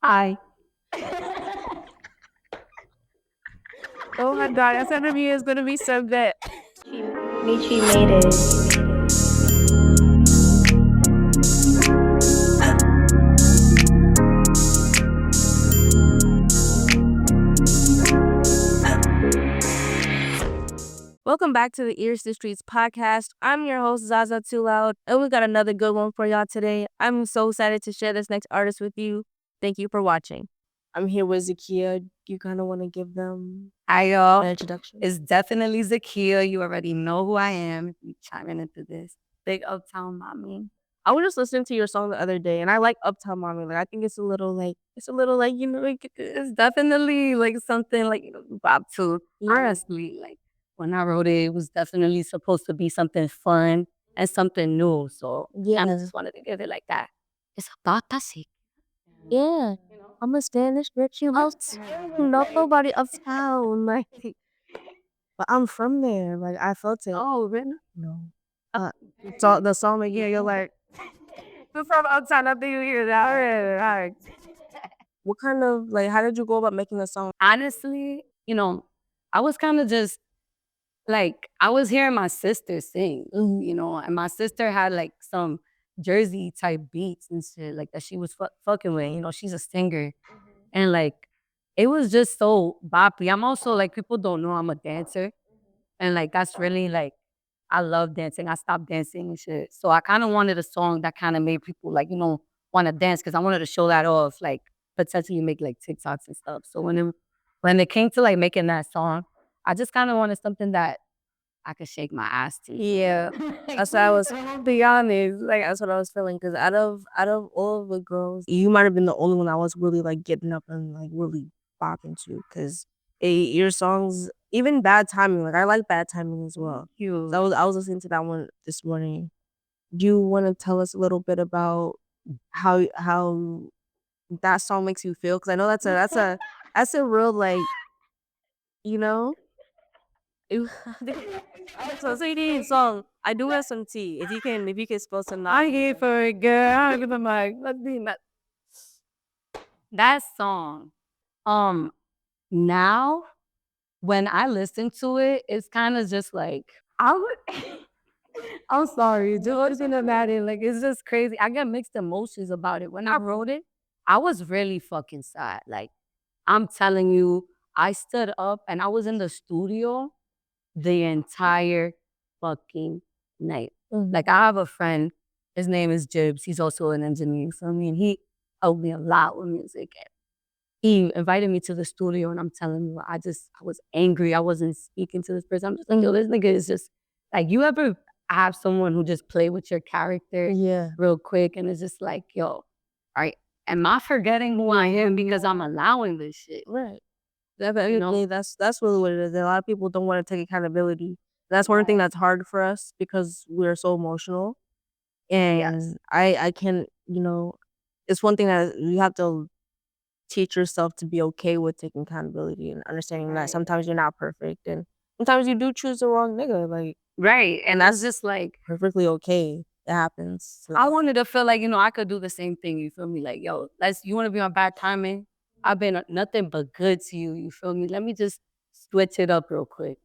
Hi. Oh my god, this interview is gonna be so good. Michi made it. Welcome back to the Ears to Streets podcast. I'm your host, zazatooloud, and we got another good one for y'all today. I'm so excited to share this next artist with you. Thank you for watching. I'm here with Zakeeyah. You kind of want to give them Hi, y'all. an introduction? It's definitely Zakeeyah. You already know who I am. If you chiming into this. Big Uptown Mami. I was just listening to your song the other day, and I like Uptown Mami. Like, I think it's a little like, It's definitely like something like, Bob too. Yeah. Honestly, like when I wrote it, it was definitely supposed to be something fun and something new. So Yeah. I just wanted to give it like that. It's about Tasik. Yeah. I'm a Spanish bitch. You uptown. Not nobody uptown. Like, but I'm from there. Like, I felt it. Oh, really? No. So the song again, you're like, we're from uptown. I think you hear that. All right. What kind of, like, how did you go about making the song? Honestly, I was kind of just like, I was hearing my sister sing, and my sister had like some Jersey type beats and shit like that she was fucking with. She's a singer. And like, it was just so boppy. I'm also like, people don't know I'm a dancer. And like, that's really like, I love dancing. I stopped dancing and shit. So I kind of wanted a song that kind of made people like, want to dance because I wanted to show that off, like potentially make like TikToks and stuff. So when it came to like making that song, I just kind of wanted something that I could shake my ass to. Yeah. That's what I was, be honest. Like, that's what I was feeling. Because out of all of the girls, you might have been the only one I was really, like, getting up and, like, really bopping to. Because your songs, even Bad Timing, like, I like Bad Timing as well. You. So I was listening to that one this morning. Do you want to tell us a little bit about how that song makes you feel? Because I know that's a real, like, you know. So CD song. I do have some tea. If you can spill some. I'm here for a girl. Give him like, let's be that song. Now when I listen to it, it's kind of just like I would. I'm sorry, just about it. Like it's just crazy. I get mixed emotions about it. When I wrote it, I was really fucking sad. Like I'm telling you, I stood up and I was in the studio the entire fucking night. Like I have a friend, his name is Jibs. He's also an engineer. So I mean, he helped me a lot with music. And he invited me to the studio, and I'm telling you, I was angry. I wasn't speaking to this person. I'm just like, yo, this nigga is just like, you ever have someone who just play with your character real quick, and it's just like, yo, all right, am I forgetting who I am because I'm allowing this shit? Right. Definitely, that's really what it is. A lot of people don't want to take accountability. That's one thing that's hard for us because we're so emotional. And I can, it's one thing that you have to teach yourself to be okay with taking accountability and understanding that sometimes you're not perfect and sometimes you do choose the wrong nigga. Like, Right. And that's just like perfectly okay. It happens. So, I wanted to feel like, I could do the same thing. You feel me? Like, yo, you want to be on Bad Timing? I've been nothing but good to you. You feel me? Let me just switch it up real quick.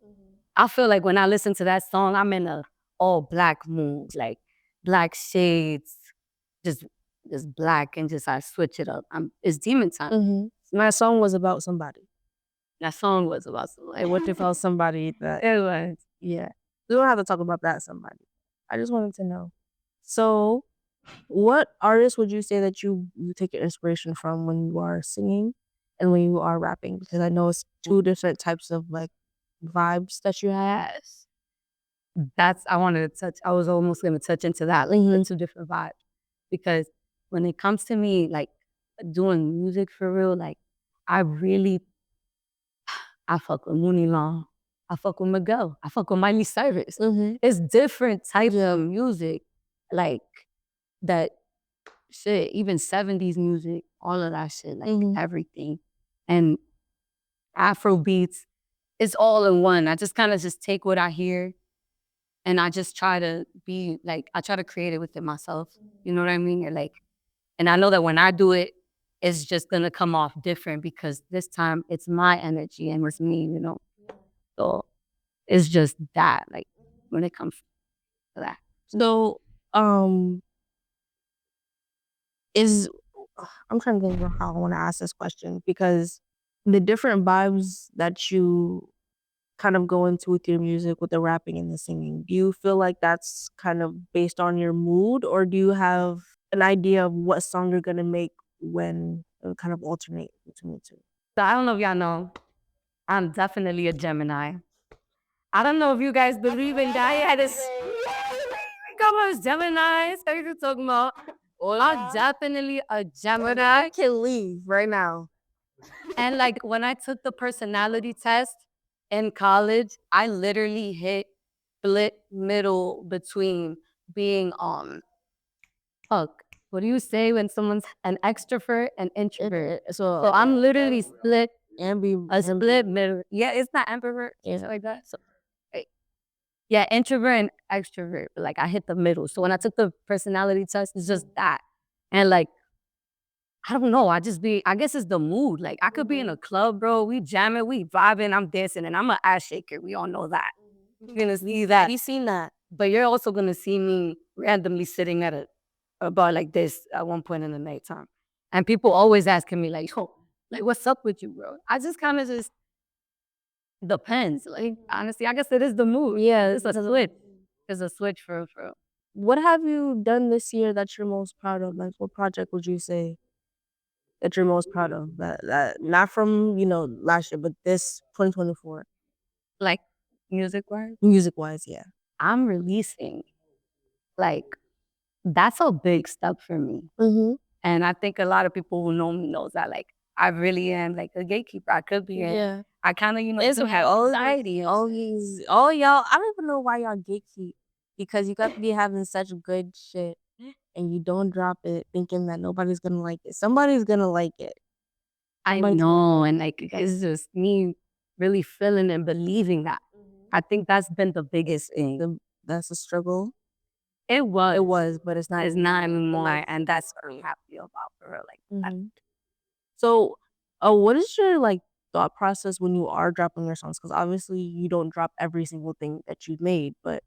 I feel like when I listen to that song, I'm in a all black mood, like black shades, just just black, and just I switch it up. It's demon time. My song was about somebody. That song was about somebody. What if I was somebody that It was. yeah. We don't have to talk about that somebody. I just wanted to know. So, what artist would you say that you take your inspiration from when you are singing and when you are rapping? Because I know it's two different types of like vibes that you have. I wanted to touch. I was almost going to touch into that, like two different vibes, because when it comes to me, like doing music for real, like I fuck with Mooney Long, I fuck with Miguel, I fuck with Miley Cyrus. It's different types of music, like that shit, even 70s music, all of that shit, like everything. And Afro beats, it's all in one. I just kind of just take what I hear and I just try to be like, I try to create it within myself. You know what I mean? And I know that when I do it, it's just gonna come off different because this time it's my energy and it's me, you know. So it's just that, like, when it comes to that. So, is I'm trying to think of how I want to ask this question, because the different vibes that you kind of go into with your music, with the rapping and the singing, do you feel like that's kind of based on your mood, or do you have an idea of what song you're gonna make when kind of alternate between the two? So I don't know if y'all know, I'm definitely a Gemini. I don't know if you guys believe in that. I had this come on, Gemini. So you talking about? Well, I'm definitely a Gemini. I can leave right now. And like when I took the personality test in college, I literally hit split middle between being fuck. What do you say when someone's an extrovert and introvert? So I'm literally split a split middle. Yeah, it's not ambivert. It's like that. So yeah, introvert and extrovert. Like I hit the middle. So when I took the personality test, it's just that. And like, I don't know. I guess it's the mood. Like I could be in a club, bro. We jamming, we vibing, I'm dancing, and I'm an ass shaker. We all know that. You're gonna see that. We've seen that. But you're also gonna see me randomly sitting at a bar like this at one point in the nighttime. And people always asking me, like, yo, like, what's up with you, bro? I just kind of just depends. Like, honestly, I guess it is the mood. Yeah, it's a switch. It's a switch for real. What have you done this year that you're most proud of? Like, what project would you say that you're most proud of? That not from, last year, but this 2024. Like, music wise, Music wise, yeah. I'm releasing. Like, that's a big step for me. Mm-hmm. And I think a lot of people who know me knows that, like, I really am like a gatekeeper. I could be. Yeah. I kind of, It's still have anxiety. all y'all. I don't even know why y'all gatekeep, because you got to be having such good shit and you don't drop it thinking that nobody's gonna like it. Somebody's gonna like it. I know, and like it's just me really feeling and believing that. I think that's been the biggest thing. That's a struggle. It was. It was, but it's not. It's not anymore, and that's what I'm happy about for real. Like, So, what is your thought process when you are dropping your songs? Because obviously you don't drop every single thing that you've made, but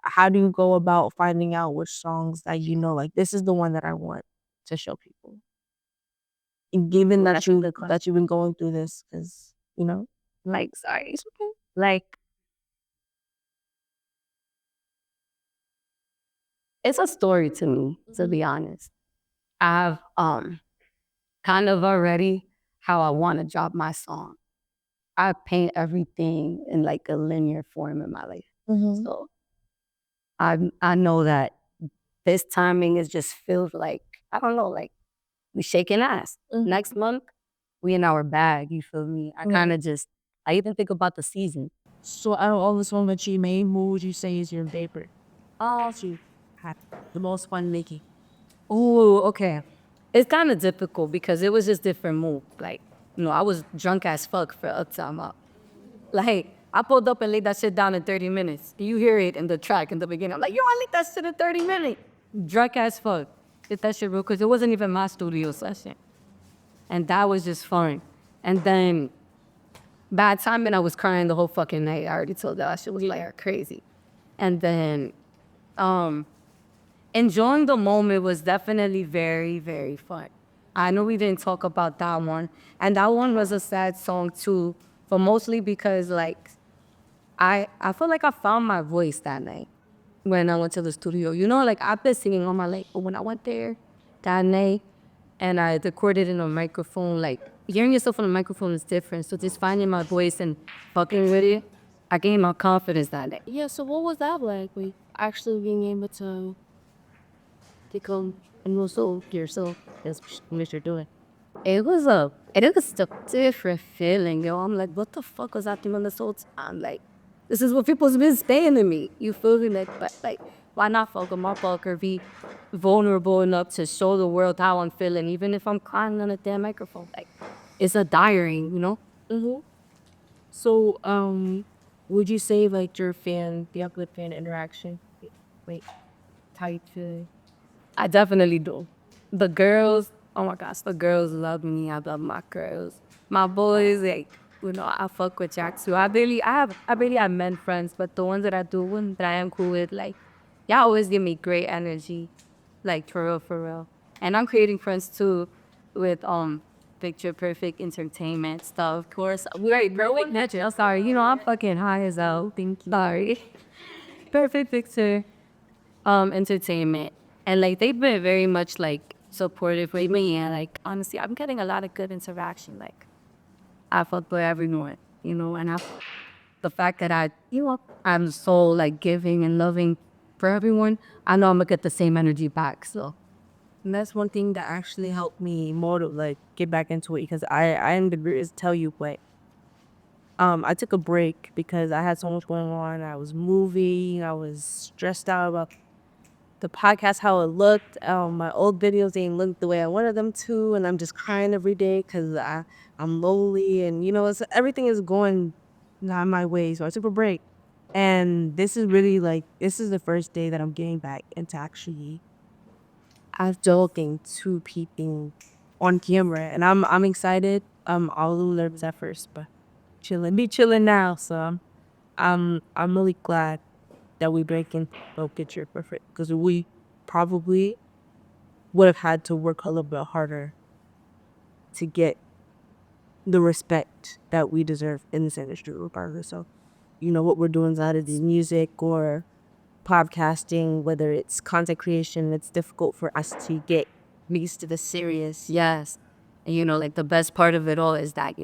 how do you go about finding out which songs that like this is the one that I want to show people? And given that you've been going through this, because like, sorry, it's okay. Like, it's a story to me, to be honest. I've kind of already how I want to drop my song. I paint everything in like a linear form in my life. So I know that this timing is just feels like, I don't know, like we shaking ass. Next month, we in our bag, you feel me? I kind of I even think about the season. So out of all the songs that you made, what would you say is your favorite? You had the most fun making. Ooh, okay. It's kind of difficult because it was just different mood. Like, I was drunk as fuck for Uptown Mami. Like, I pulled up and laid that shit down in 30 minutes. You hear it in the track in the beginning. I'm like, yo, I laid that shit in 30 minutes. Drunk as fuck. Did that shit real, because it wasn't even my studio session. And that was just fun. And then, bad timing, I was crying the whole fucking night. I already told that shit was like crazy. And then, enjoying the moment was definitely very, very fun. I know we didn't talk about that one. And that one was a sad song too, but mostly because like, I feel like I found my voice that night when I went to the studio. Like I've been singing all my life, but when I went there that night and I recorded in a microphone, like hearing yourself on a microphone is different. So just finding my voice and fucking with it, I gained my confidence that day. Yeah, so what was that like? We actually being able to come and also yourself as what you're doing. It was a different feeling, yo. I'm like, what the fuck was I doing this whole time? Like, this is what people's been saying to me. You feel me? Like, but like, why not fuck with my fuck or be vulnerable enough to show the world how I'm feeling, even if I'm crying on a damn microphone? Like, it's a diary, So, would you say like your the uplift fan interaction? Wait, how you feeling? I definitely do. The girls, Oh my gosh, the girls love me. I love my girls. My boys, like, I fuck with Jack too. I barely have men friends, but the ones that I do with, that I am cool with, like, y'all always give me great energy. Like, for real, for real. And I'm creating friends too with Picture Perfect Entertainment stuff. Of course, Perfect Picture. I'm sorry, I'm fucking high as hell. Sorry. Perfect Picture Entertainment. And like they've been very much like supportive with me, and like honestly I'm getting a lot of good interaction. Like I fuck with everyone, and the fact that I'm so like giving and loving for everyone, I know I'm gonna get the same energy back. So And that's one thing that actually helped me more to like get back into it because I am the greatest tell you, but I took a break because I had so much going on. I was moving, I was stressed out about the podcast, how it looked. My old videos didn't look the way I wanted them to, and I'm just crying every day because I'm lonely, and everything is going not my way. So I took a break, and this is really like this is the first day that I'm getting back into actually talking to people on camera, and I'm excited. I was a little nervous at first, but be chilling now. So I'm really glad that we breaking the picture perfect because we probably would have had to work a little bit harder to get the respect that we deserve in this industry regardless. So, what we're doing out of the music or podcasting, whether it's content creation, it's difficult for us to get used to the serious. yes. And like the best part of it all is that,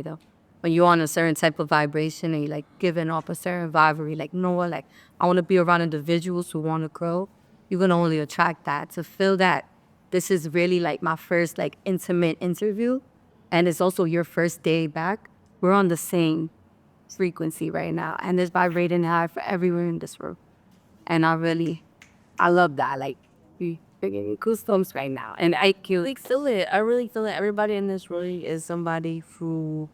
when you're on a certain type of vibration and you're like giving off a certain vibe, where you're like, like I want to be around individuals who want to grow, you're gonna only attract that. To feel that this is really like my first like intimate interview, and it's also your first day back. We're on the same frequency right now, and it's vibrating high for everyone in this room. And I love that. Like, you're getting goosebumps right now. And I feel Like, feel it. I really feel it. Everybody in this really is somebody who,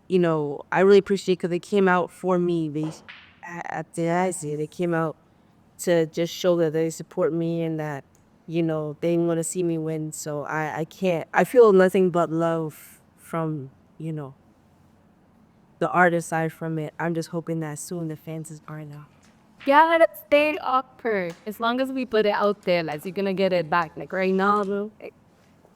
I really appreciate because they came out for me. They came out to just show that they support me and that, they want to see me win. So I feel nothing but love from, the artist side from it. I'm just hoping that soon the fans are now. yeah, let's stay awkward. As long as we put it out there, like you're gonna get it back. Like right now, like,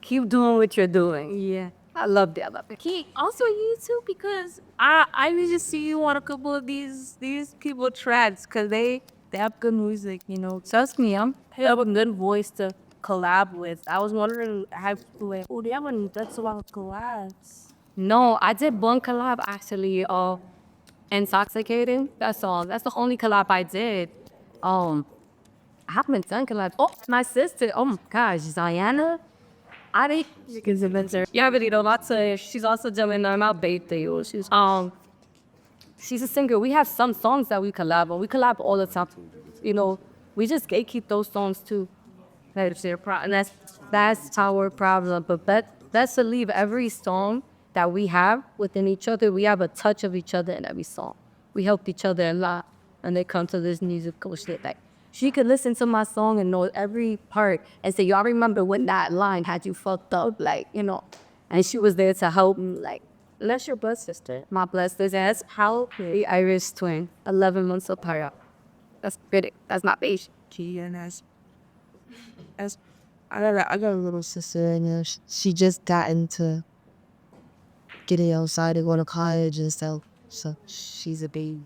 keep doing what you're doing. Yeah. I love that. I love it. Also you too because I need to see you on a couple of these people tracks because they have good music, Trust me, they have a good voice to collab with. I was wondering how people like, oh, they haven't that's about collabs. no, I did one collab actually. Intoxicating. That's all. That's the only collab I did. I haven't done collabs. Oh, my sister. Oh my gosh, Ziana. I didn't. Yeah, but lots of. She's also doing my birthday. She's a singer. We have some songs that we collab on. We collab all the time. We just gatekeep those songs too. That's their problem. That's our problem. But that's to leave every song that we have within each other. We have a touch of each other in every song. We helped each other a lot, and they come to this musical shit. Like she could listen to my song and know every part and say, "Y'all remember when that line had you fucked up?" Like and she was there to help me. Like Unless your blood sister. my blessed as how the Irish twin, 11 months apart. That's pretty. That's not basic. Key and as I got a little sister and she just got into getting outside and going to college and stuff. So she's a baby.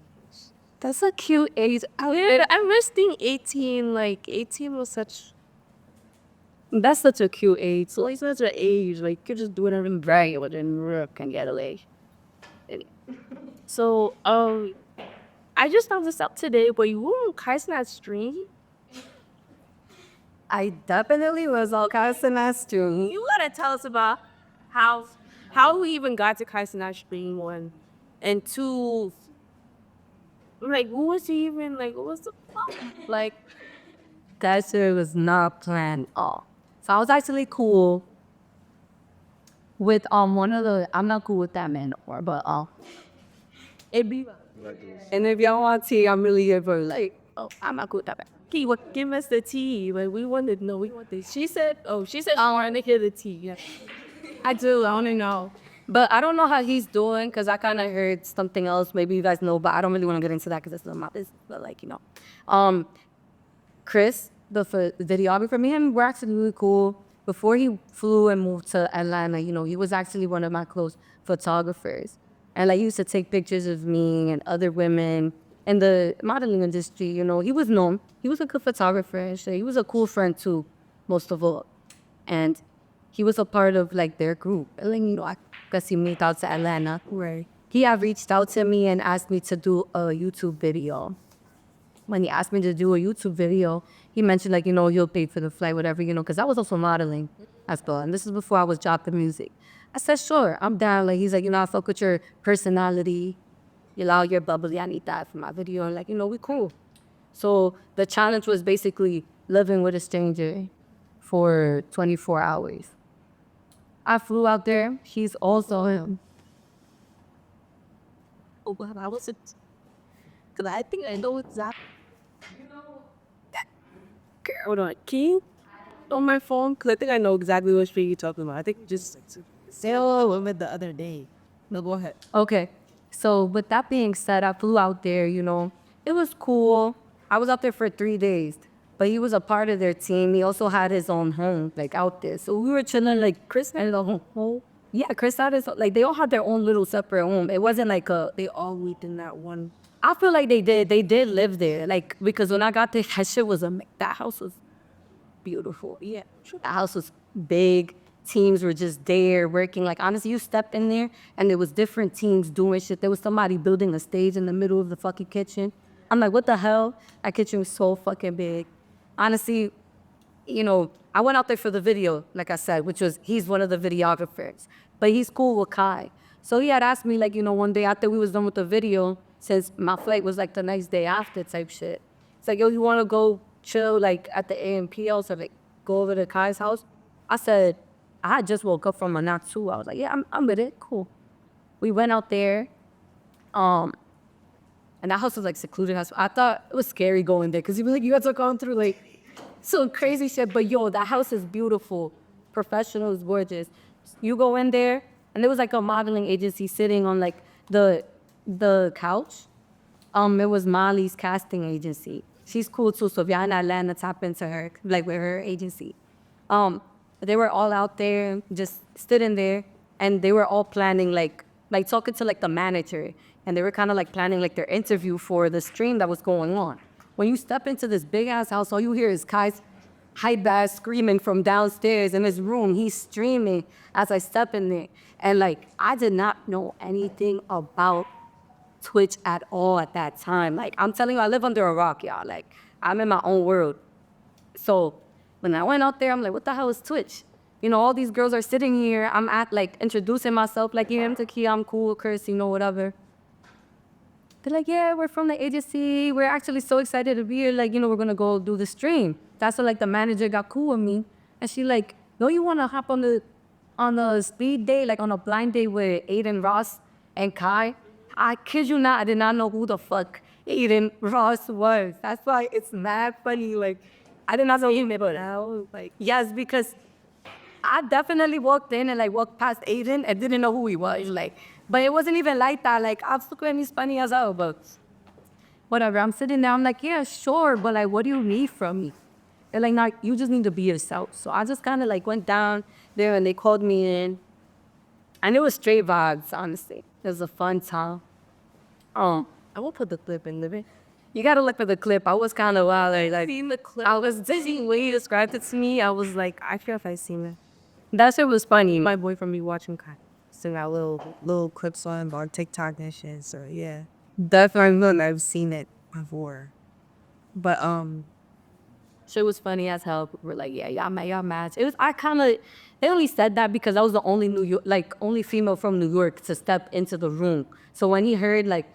That's a cute age. I miss being 18. Like 18 was such That's such a cute age. like such an age. Like you could just do whatever. Right, within work can get away. So I just found this out today, but you were on Kaisnat stream. I definitely was all kinds of nice too. You gotta tell us about how we even got to Kaisnat stream, one and two. Like who was he even like? What was the like? That shit was not planned at all. So I was actually cool with one of the. I'm not cool with that man no more, but It be and if y'all want tea, I'm really good for like. Oh, I'm not cool with that man. Give us the tea. Like we wanted to know. We want this. She said I want to hear the tea. Yeah. I do. I want to know. But I don't know how he's doing because I kind of heard something else. Maybe you guys know, but I don't really want to get into that because it's not my business. But like, Chris, the videographer, me and him were actually really cool. Before he flew and moved to Atlanta, he was actually one of my close photographers. And like, he used to take pictures of me and other women in the modeling industry. He was known. He was a good photographer and shit. He was a cool friend too, most of all. And he was a part of like their group. And like, I guess he moved out to Atlanta. Right. He had reached out to me and asked me to do a YouTube video. When he asked me to do a YouTube video, he mentioned like, he'll pay for the flight, whatever, because I was also modeling as well. And this is before I was dropping music. I said, sure, I'm down. Like, he's like, I fuck with your personality. You're bubbly. I need that for my video. And like, we cool. So the challenge was basically living with a stranger for 24 hours. I flew out there. He's also him. Oh, but I wasn't. Because I think I know exactly. Hold on. Can you on my phone? Because I think I know exactly what street you're talking about. I think just say hello with the other day. No, go ahead. Okay. So with that being said, I flew out there, It was cool. I was out there for 3 days. But he was a part of their team. He also had his own home, like, out there. So we were chilling, like, Chris had his own home. Yeah, Chris had his, like, they all had their own little separate home. It wasn't like They all lived in that one. I feel like they did live there. Like, because when I got there, that shit was that house was beautiful. Yeah. The house was big. Teams were just there working. Like, honestly, you step in there and there was different teams doing shit. There was somebody building a stage in the middle of the fucking kitchen. I'm like, what the hell? That kitchen was so fucking big. Honestly, I went out there for the video, like I said, which was, he's one of the videographers. But he's cool with Kai. So he had asked me, like, one day after we was done with the video, since my flight was, like, the next day after type shit. It's like, yo, you want to go chill, like, at the A&P house or, like, go over to Kai's house? I said, I had just woke up from a nap, too. I was like, yeah, I'm with it. Cool. We went out there. And that house was, like, secluded house. I thought it was scary going there because you guys are going through, like, some crazy shit. But, yo, that house is beautiful. Professional, is gorgeous. You go in there, and there was, like, a modeling agency sitting on, like, the couch. It was Molly's casting agency. She's cool, too. So if y'all in Atlanta, tap into her, like, with her agency. They were all out there, just sitting there, and they were all planning, like talking to, like, the manager. And they were kind of, like, planning, like, their interview for the stream that was going on. When you step into this big-ass house, all you hear is Kai's hype-ass screaming from downstairs in his room. He's streaming as I step in there. And, like, I did not know anything about Twitch at all at that time. Like, I'm telling you, I live under a rock, y'all. Like, I'm in my own world. So when I went out there, I'm like, what the hell is Twitch? All these girls are sitting here. I'm introducing myself, like, yeah, I'm Zakeeyah, I'm cool, Chris, whatever. They're like, yeah, we're from the agency. We're actually so excited to be here. Like, we're going to go do the stream. That's when, like, the manager got cool with me. And she like, no, you want to hop on the speed date, like on a blind date with Aiden, Ross, and Kai? I kid you not, I did not know who the fuck Aiden Ross was. That's why it's mad funny. Like, I did not know him, but I was like, yes, because I definitely walked in and, like, walked past Aiden and didn't know who he was. Like, but it wasn't even like that. Like, I'm still he's funny as hell, but whatever. I'm sitting there. I'm like, yeah, sure, but, like, what do you need from me? They're like, no, you just need to be yourself. So I just kind of, like, went down there and they called me in. And it was straight vibes, honestly. It was a fun time. I will put the clip in there. You gotta look for the clip. I was kind of wild. Like, Seen the clip. I was dizzy when you described it to me. I was like, I feel if I seen it. That shit was funny. My boyfriend be watching Kai. Send out little clips on TikTok and shit. So yeah, definitely I've seen it before. But shit was funny as hell. We're like, yeah, y'all match. It was they only said that because I was the only only female from New York to step into the room. So when he heard, like,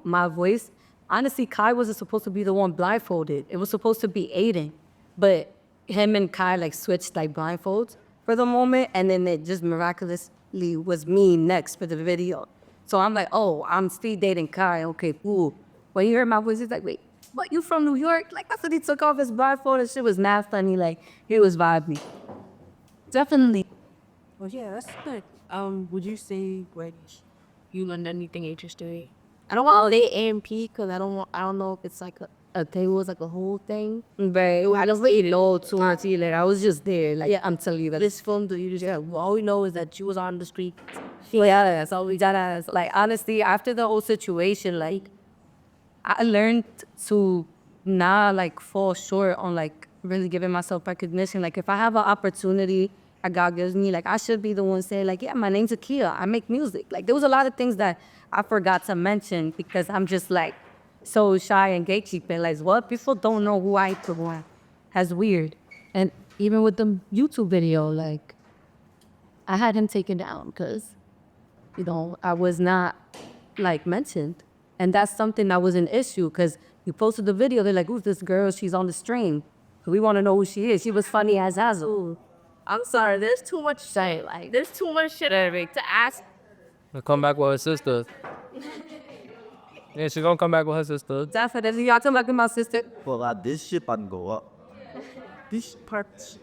my voice, honestly, Kai wasn't supposed to be the one blindfolded. It was supposed to be Aiden, but him and Kai, like, switched, like, blindfolds for the moment, and then it just miraculously was me next for the video. So I'm like, oh, I'm speed dating Kai. Okay, cool. When he heard my voice, he's like, wait, "What, you from New York?" Like, after he took off his blindfold, and shit was mad funny. Like, he was vibing. Definitely. Well, yeah, that's good. Would you say when you learned anything interesting? I don't want to say AMP because I don't know if it's like a thing. It was like a whole thing. But I don't really know too much either. I was just there. Like, yeah, I'm telling you that. This film, do you just all we know is that you was on the street. Yeah, that's all we got as. Like, honestly, after the whole situation, like, I learned to not like fall short on like really giving myself recognition. Like, if I have an opportunity that God gives me, like, I should be the one saying, like, yeah, my name's Zakeeyah. I make music. Like, there was a lot of things that I forgot to mention because I'm just like so shy and gatekeeping. Like, what? People don't know who I am. That's weird. And even with the YouTube video, like, I had him taken down because, You know, I was not like mentioned. And that's something that was an issue because you posted the video. They're like, who's this girl? She's on the stream. So we want to know who she is. She was funny as Zazu. I'm sorry, there's too much shit. Like, there's too much shit to ask. She'll come back with her sister. Yeah, she gonna come back with her sister. Definitely. Y'all talking about my sister? Well, this ship and go up. This part,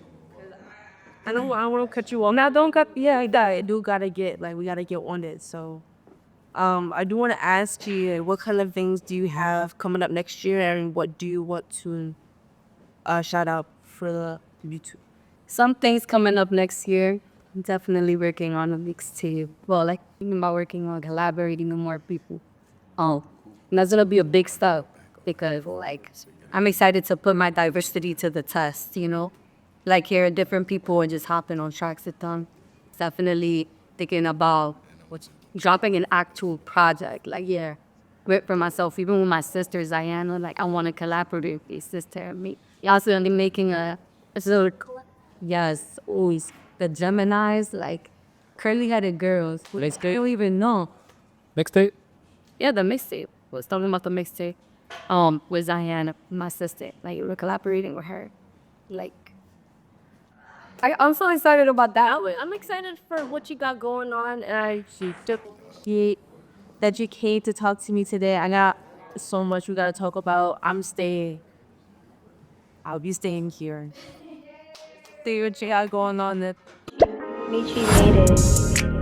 I don't want to cut you off. Now, don't cut. Yeah, I do gotta get we gotta get on it. So, I do want to ask you, what kind of things do you have coming up next year, and what do you want to shout out for the YouTube? Some things coming up next year. I'm definitely working on a mixtape. Well, like thinking about working on collaborating with more people. And that's gonna be a big step because like I'm excited to put my diversity to the test, you know? Like hearing different people and just hopping on tracks with them. Definitely thinking about dropping an actual project. Like, yeah, for myself, even with my sister, Zakeeyah, like, I want to collaborate with my sister and me. Also, making yes, always. The Geminis, like, curly-headed girls. I don't even know. Mixtape? Yeah, the mixtape. Was talking about the mixtape. With Zakeeyah, my sister. Like, we're collaborating with her. Like, I'm so excited about that. I'm excited for what you got going on, and I appreciate that you came to talk to me today. I got so much we gotta talk about. I'll be staying here. See what you got going on. Michi made it.